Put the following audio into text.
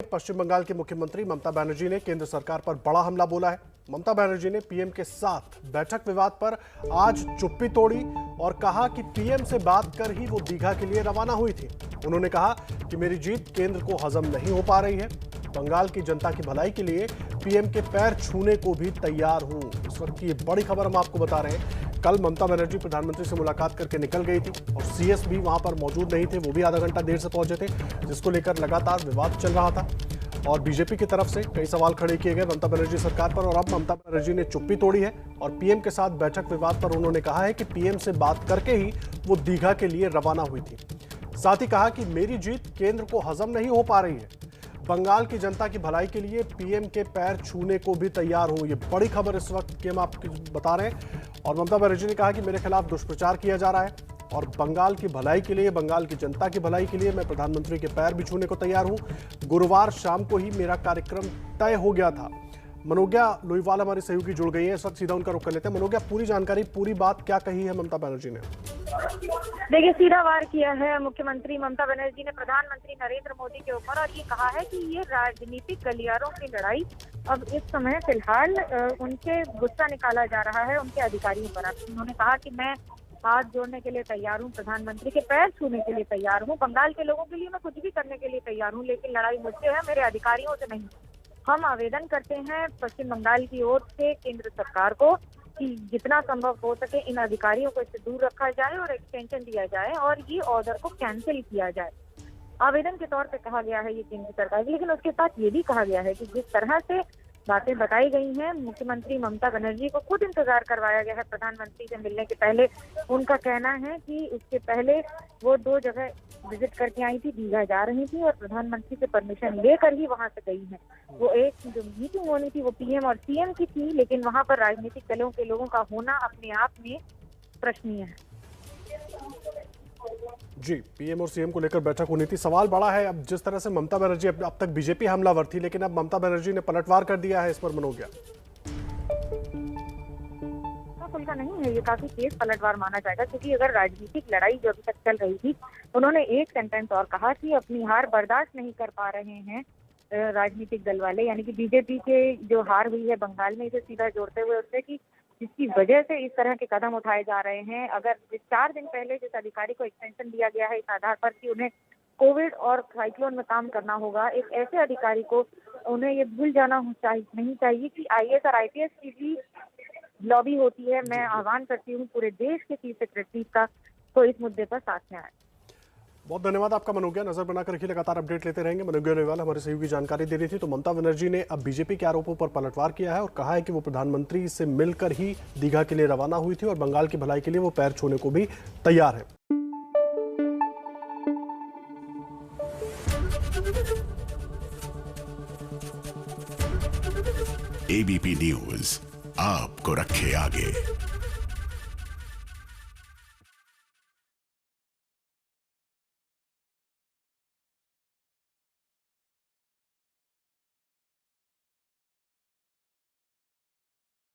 पश्चिम बंगाल की मुख्यमंत्री ममता बनर्जी ने केंद्र सरकार पर बड़ा हमला बोला है। ममता बनर्जी ने पीएम के साथ बैठक विवाद पर आज चुप्पी तोड़ी और कहा कि पीएम से बात कर ही वो दीघा के लिए रवाना हुई थी। उन्होंने कहा कि मेरी जीत केंद्र को हजम नहीं हो पा रही है। बंगाल की जनता की भलाई के लिए पीएम के पैर छूने को भी तैयार हूं। इस वक्त की बड़ी खबर हम आपको बता रहे हैं। कल ममता बनर्जी प्रधानमंत्री से मुलाकात करके निकल गई थी और सीएस भी वहां पर मौजूद नहीं थे। वो भी आधा घंटा देर से पहुंचे थे, जिसको लेकर लगातार विवाद चल रहा था और बीजेपी की तरफ से कई सवाल खड़े किए गए ममता बनर्जी सरकार पर। और अब ममता बनर्जी ने चुप्पी तोड़ी है और पीएम के साथ बैठक विवाद पर उन्होंने कहा है कि पीएम से बात करके ही वो दीघा के लिए रवाना हुई थी। साथ ही कहा कि मेरी जीत केंद्र को हजम नहीं हो पा रही है। बंगाल की जनता की भलाई के लिए पीएम के पैर छूने को भी तैयार हूं। ये बड़ी खबर इस वक्त की हम आपको बता रहे हैं। और ममता बनर्जी ने कहा कि मेरे खिलाफ दुष्प्रचार किया जा रहा है और बंगाल की भलाई के लिए, बंगाल की जनता की भलाई के लिए मैं प्रधानमंत्री के पैर भी छूने को तैयार हूं। गुरुवार शाम को ही मेरा कार्यक्रम तय हो गया था। मनोज्ञा लोईवाल हमारी सहयोगी जुड़ गई है, इस वक्त सीधा उनका रुख कर लेते हैं। मनोज्ञा, पूरी जानकारी, पूरी बात क्या कही है ममता बनर्जी ने? देखिए, सीधा वार किया है मुख्यमंत्री ममता बनर्जी ने प्रधानमंत्री नरेंद्र मोदी के ऊपर और ये कहा है कि ये राजनीतिक गलियारों की लड़ाई अब इस समय फिलहाल उनके गुस्सा निकाला जा रहा है उनके अधिकारियों पर। उन्होंने कहा कि मैं हाथ जोड़ने के लिए तैयार हूँ, प्रधानमंत्री के पैर छूने के लिए तैयार हूँ, बंगाल के लोगों के लिए मैं कुछ भी करने के लिए तैयार हूँ, लेकिन लड़ाई मुझसे है, मेरे अधिकारियों से नहीं। हम आवेदन करते हैं पश्चिम बंगाल की ओर से केंद्र सरकार को कि जितना संभव हो सके इन अधिकारियों को इससे दूर रखा जाए और एक्सटेंशन दिया जाए और ये ऑर्डर को कैंसिल किया जाए। आवेदन के तौर पे कहा गया है ये केंद्र सरकार, लेकिन उसके साथ ये भी कहा गया है कि जिस तरह से बातें बताई गई हैं, मुख्यमंत्री ममता बनर्जी को खुद इंतजार करवाया गया है प्रधानमंत्री से मिलने के पहले। उनका कहना है कि उसके पहले वो 2 जगह विजिट करके आई थी, दीघा जा रही थी और प्रधानमंत्री से परमिशन लेकर ही वहां से गई है। वो एक जो मीटिंग होनी थी वो पीएम और सीएम की थी, लेकिन वहां पर राजनीतिक दलों के लोगों का होना अपने आप में प्रश्नीय है। जी, पीएम और सीएम को लेकर बैठक होनी थी। सवाल बड़ा है, अब जिस तरह से ममता बनर्जी अब तक बीजेपी हमलावर थी, लेकिन अब ममता बनर्जी ने पलटवार कर दिया है, इस पर मनोज्ञा। का नहीं है, ये काफी तेज पलटवार माना जाएगा, क्योंकि अगर राजनीतिक लड़ाई जो अभी तक चल रही थी, उन्होंने एक सेंटेंस और कहा कि अपनी हार बर्दाश्त नहीं कर पा रहे हैं राजनीतिक दल वाले, यानी कि बीजेपी के जो हार हुई है बंगाल में, इसे सीधा जोड़ते हुए उससे कि जिसकी वजह से इस तरह के कदम उठाए जा रहे हैं। अगर 4 दिन पहले जिस अधिकारी को एक्सटेंशन दिया गया है इस आधार पर कि उन्हें कोविड और साइक्लोन में काम करना होगा, एक ऐसे अधिकारी को उन्हें ये भूल जाना नहीं चाहिए कि आईएएस और आईपीएस की भी लॉबी होती है। मैं आह्वान करती हूँ पूरे देश के चीफ सेक्रेटरी का तो इस मुद्दे पर साथ में आए। बहुत धन्यवाद आपका मनोज्ञा, नजर बनाकर रखिए, लगातार अपडेट लेते रहेंगे। मनोज्ञा लोईवाल हमारे सहयोगी जानकारी दे रही थी। तो ममता बनर्जी ने अब बीजेपी के आरोपों पर पलटवार किया है और कहा है कि वो प्रधानमंत्री से मिलकर ही दीघा के लिए रवाना हुई थी और बंगाल की भलाई के लिए वो पैर छूने को भी तैयार है। एबीपी न्यूज आपको रखे आगे।